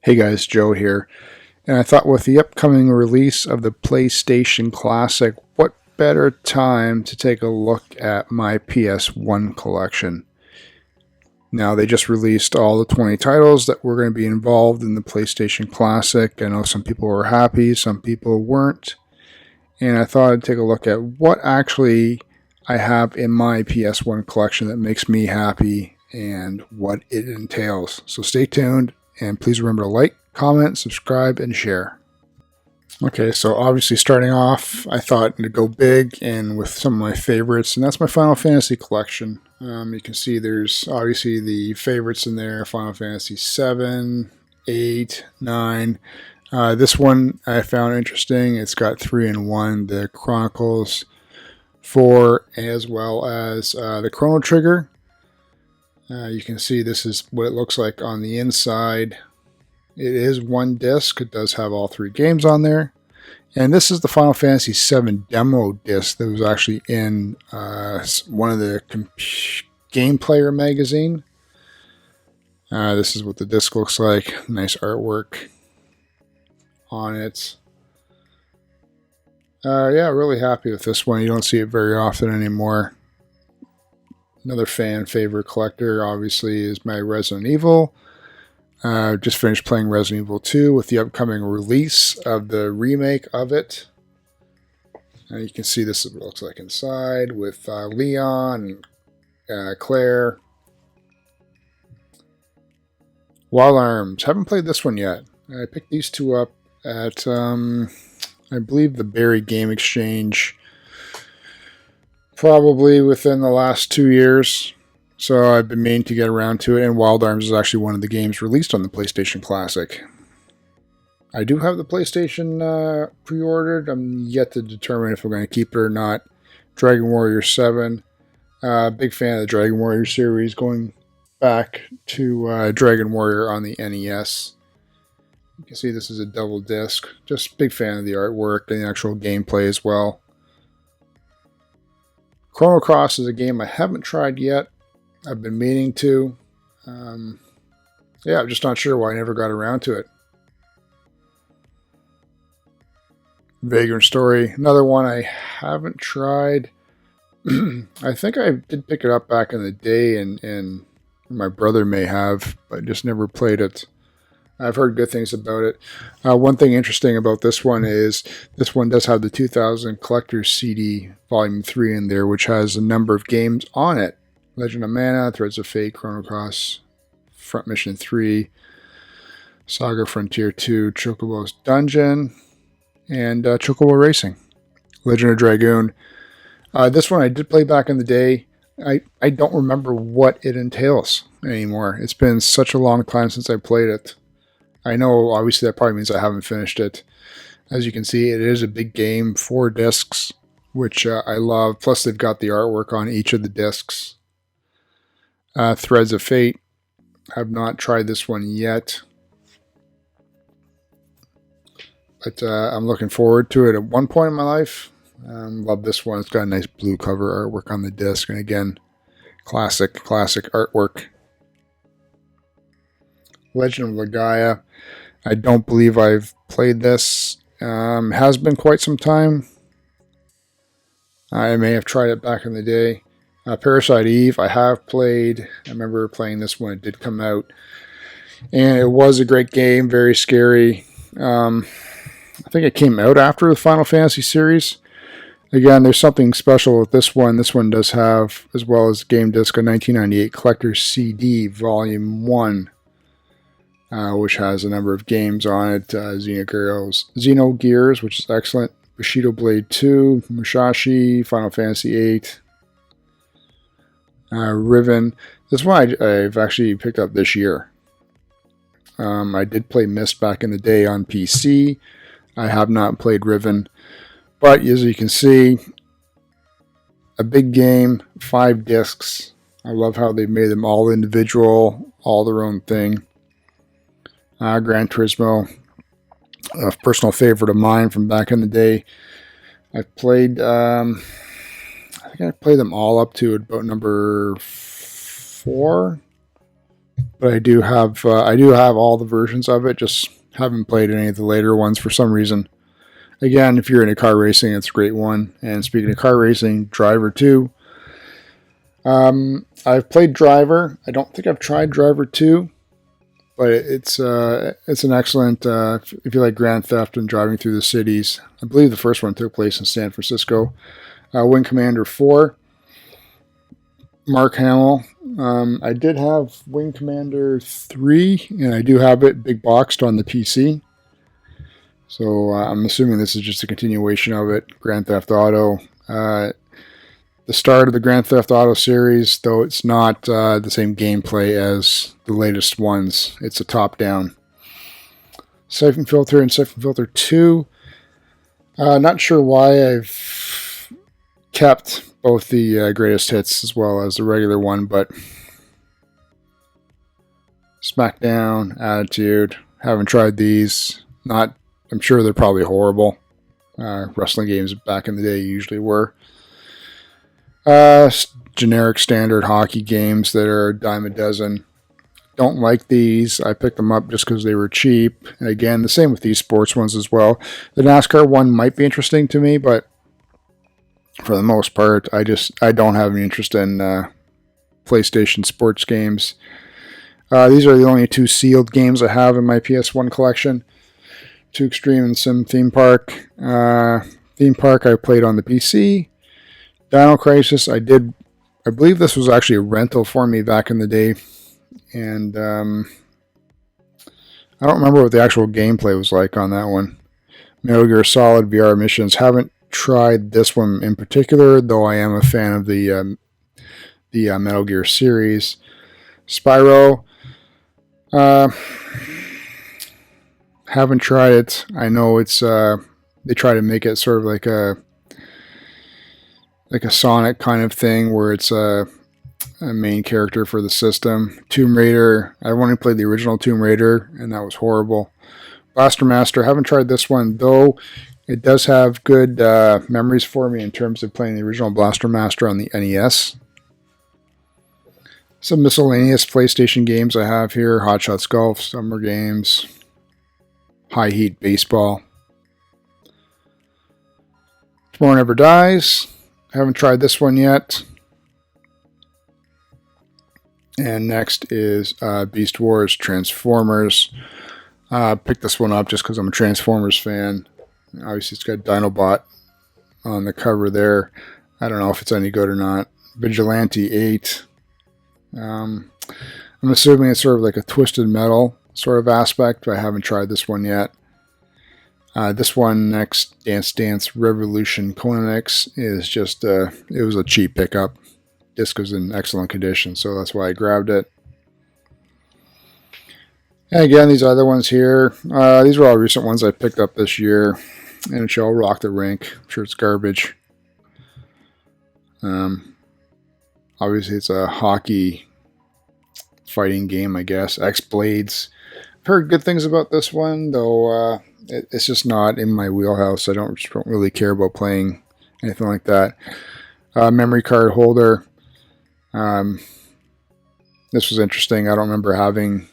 Hey guys, Joe here. And I thought with the upcoming release of the PlayStation Classic, what better time to take a look at my PS1 collection. Now, they just released all the 20 titles that were going to be involved in the PlayStation Classic. I know some people were happy, some people weren't. And I thought I'd take a look at what actually I have in my PS1 collection that makes me happy and what it entails. So stay tuned. And please remember to like, comment, subscribe, and share. Okay, so obviously starting off, I thought to go big and with some of my favorites, and that's my Final Fantasy collection. You can see there's obviously the favorites in there, Final Fantasy 7, 8, 9. This one I found interesting. It's got 3 in 1, the Chronicles 4, as well as the Chrono Trigger. You can see this is what it looks like on the inside. It is one disc. It does have all 3 games on there. And this is the Final Fantasy VII demo disc that was actually in one of the Game Player magazine. This is what the disc looks like. Nice artwork on it. Yeah, really happy with this one. You don't see it very often anymore. Another fan favorite collector, obviously, is my Resident Evil. Just finished playing Resident Evil 2 with the upcoming release of the remake of it. You can see this is what it looks like inside with Leon and Claire. Wild Arms. Haven't played this one yet. I picked these two up at, I believe, the Barry Game Exchange. Probably within the last 2 years. So I've been meaning to get around to it, and Wild Arms is actually one of the games released on the PlayStation Classic. I do have the PlayStation pre-ordered. I'm yet to determine if I'm going to keep it or not. Dragon Warrior 7. Big fan of the Dragon Warrior series, going back to Dragon Warrior on the NES. You can see this is a double disc. Just big fan of the artwork and the actual gameplay as well. Chrono Cross is a game I haven't tried yet. I've been meaning to. Yeah, I'm just not sure why I never got around to it. Vagrant Story, another one I haven't tried. I think I did pick it up back in the day, and my brother may have, but just never played it. I've heard good things about it. One thing interesting about this one is this one does have the 2000 Collector's CD Volume 3 in there, which has a number of games on it. Legend of Mana, Threads of Fate, Chrono Cross, Front Mission 3, Saga Frontier 2, Chocobo's Dungeon, and Chocobo Racing. Legend of Dragoon. This one I did play back in the day. I don't remember what it entails anymore. It's been such a long time since I played it. I know, obviously, that probably means I haven't finished it. As you can see, it is a big game, 4 discs, which I love. Plus, they've got the artwork on each of the discs. Threads of Fate. Have not tried this one yet. But I'm looking forward to it at one point in my life. Love this one. It's got a nice blue cover artwork on the disc. And again, classic artwork. Legend of Legaia. I don't believe I've played this. Has been quite some time. I may have tried it back in the day. Parasite Eve, I have played. I remember playing this when it did come out. And it was a great game, very scary. I think it came out after the Final Fantasy series. Again, there's something special with this one. This one does have, as well as game disc, a 1998 Collector's CD Volume 1. Which has a number of games on it. Xenogears, which is excellent. Bushido Blade 2, Musashi, Final Fantasy 8, Riven. This one I've actually picked up this year. I did play Myst back in the day on PC. I have not played Riven. But as you can see, a big game, 5 discs. I love how they've made them all individual, all their own thing. Gran Turismo, a personal favorite of mine from back in the day. I've played, I think I played them all up to about number 4. but I do have all the versions of it. Just haven't played any of the later ones for some reason. Again, if you're into car racing, it's a great one. And speaking of car racing, Driver 2. I've played Driver. I don't think I've tried Driver 2, but it's an excellent, if you like Grand Theft and driving through the cities. I believe the first one took place in San Francisco. Wing Commander 4. Mark Hamill. I did have Wing Commander 3, and I do have it big boxed on the PC. So I'm assuming this is just a continuation of it. Grand Theft Auto. The start of the Grand Theft Auto series, though it's not the same gameplay as the latest ones. It's a top-down. Siphon Filter and Siphon Filter 2. Not sure why I've kept both the greatest hits as well as the regular one, but Smackdown, Attitude, haven't tried these. I'm sure they're probably horrible. Wrestling games back in the day usually were. Generic standard hockey games that are a dime a dozen. Don't like these. I picked them up just because they were cheap. And again, the same with these sports ones as well. The NASCAR one might be interesting to me, but for the most part, I don't have any interest in PlayStation sports games. These are the only 2 sealed games I have in my PS1 collection. 2 Extreme and Sim Theme Park. Theme Park I played on the PC. Dino Crisis I believe this was actually a rental for me back in the day. And I don't remember what the actual gameplay was like on that one. Metal Gear Solid VR Missions. Haven't tried this one in particular, though I am a fan of the Metal Gear series. Spyro. Haven't tried it. I know it's they try to make it sort of like a Sonic kind of thing where it's a main character for the system. Tomb Raider. I only played the original Tomb Raider, and that was horrible. Blaster Master. Haven't tried this one, though it does have good memories for me in terms of playing the original Blaster Master on the NES. Some miscellaneous PlayStation games I have here. Hot Shots Golf, Summer Games, High Heat Baseball. Tomorrow Never Dies. Haven't tried this one yet. And next is Beast Wars Transformers. Picked this one up just because I'm a Transformers fan. Obviously, it's got Dinobot on the cover there. I don't know if it's any good or not. Vigilante 8. I'm assuming it's sort of like a Twisted Metal sort of aspect, but I haven't tried this one yet. This one next, Dance Dance Revolution Conex, is just it was a cheap pickup. Disc was in excellent condition, so that's why I grabbed it. And again, these other ones here, these are all recent ones I picked up this year. NHL Rock the Rink. I'm sure it's garbage. Obviously, it's a hockey fighting game, I guess. X-Blades. I've heard good things about this one, though it's just not in my wheelhouse. I don't really care about playing anything like that. Memory card holder. This was interesting. I don't remember having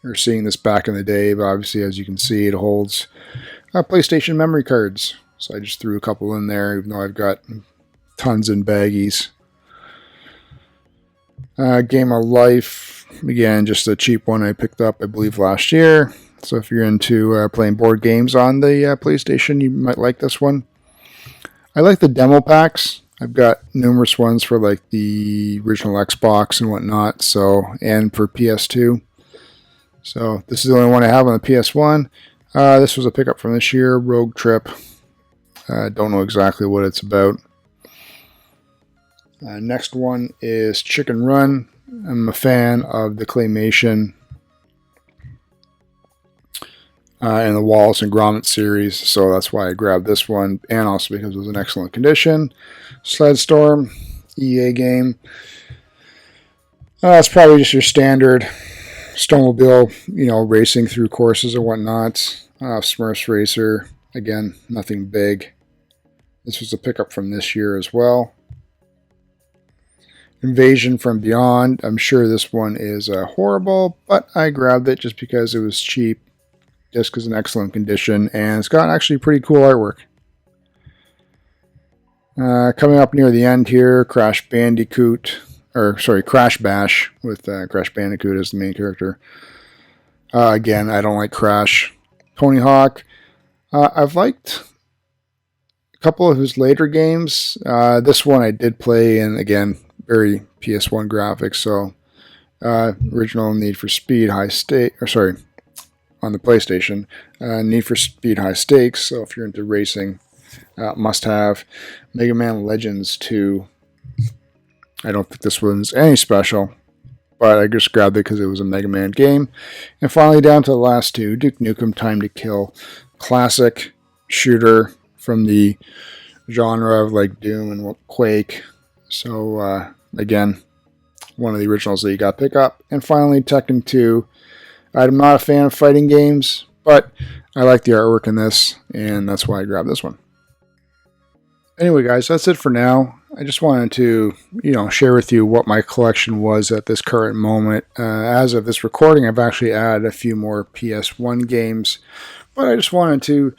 or seeing this back in the day, but obviously, as you can see, it holds PlayStation memory cards. So I just threw a couple in there, even though I've got tons in baggies. Game of Life, again, just a cheap one I picked up, I believe, last year. So if you're into playing board games on the PlayStation, you might like this one. I like the demo packs. I've got numerous ones for like the original Xbox and whatnot, and for PS2. So this is the only one I have on the PS1. This was a pickup from this year, Rogue Trip. Don't know exactly what it's about. Next one is Chicken Run. I'm a fan of the claymation and the Wallace and Gromit series, so that's why I grabbed this one, and also because it was in excellent condition. Sled Storm, EA game. It's probably just your standard snowmobile, racing through courses and whatnot. Smurfs Racer, again, nothing big. This was a pickup from this year as well. Invasion from Beyond. I'm sure this one is horrible, but I grabbed it just because it was cheap. Disc is in excellent condition, and it's got actually pretty cool artwork. Coming up near the end here, Crash Bash with Crash Bandicoot as the main character. Again, I don't like Crash. Tony Hawk. I've liked a couple of his later games. This one I did play, and again, very PS1 graphics. So, original Need for Speed High Stake, on the PlayStation. Need for Speed High Stakes. So if you're into racing, must have. Mega Man Legends 2. I don't think this one's any special, but I just grabbed it because it was a Mega Man game. And finally, down to the last two, Duke Nukem Time to Kill. Classic shooter from the genre of like Doom and Quake. So, again, one of the originals that you got to pick up. And finally, Tekken 2. I'm not a fan of fighting games, but I like the artwork in this, and that's why I grabbed this one. Anyway, guys, that's it for now. I just wanted to, share with you what my collection was at this current moment. As of this recording, I've actually added a few more PS1 games, but I just wanted to,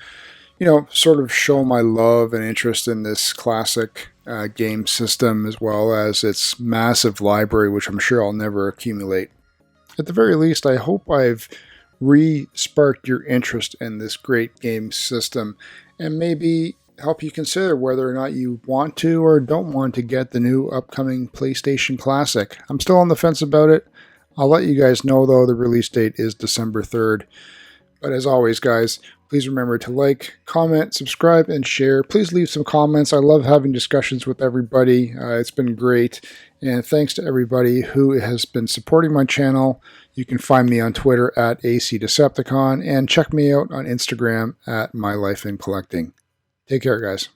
sort of show my love and interest in this classic game system, as well as its massive library, which I'm sure I'll never accumulate. At the very least, I hope I've re-sparked your interest in this great game system and maybe help you consider whether or not you want to or don't want to get the new upcoming PlayStation Classic. I'm still on the fence about it. I'll let you guys know, though, the release date is December 3rd. But as always, guys, please remember to like, comment, subscribe, and share. Please leave some comments. I love having discussions with everybody. It's been great. And thanks to everybody who has been supporting my channel. You can find me on Twitter at ACDecepticon and check me out on Instagram at MyLifeInCollecting. Take care, guys.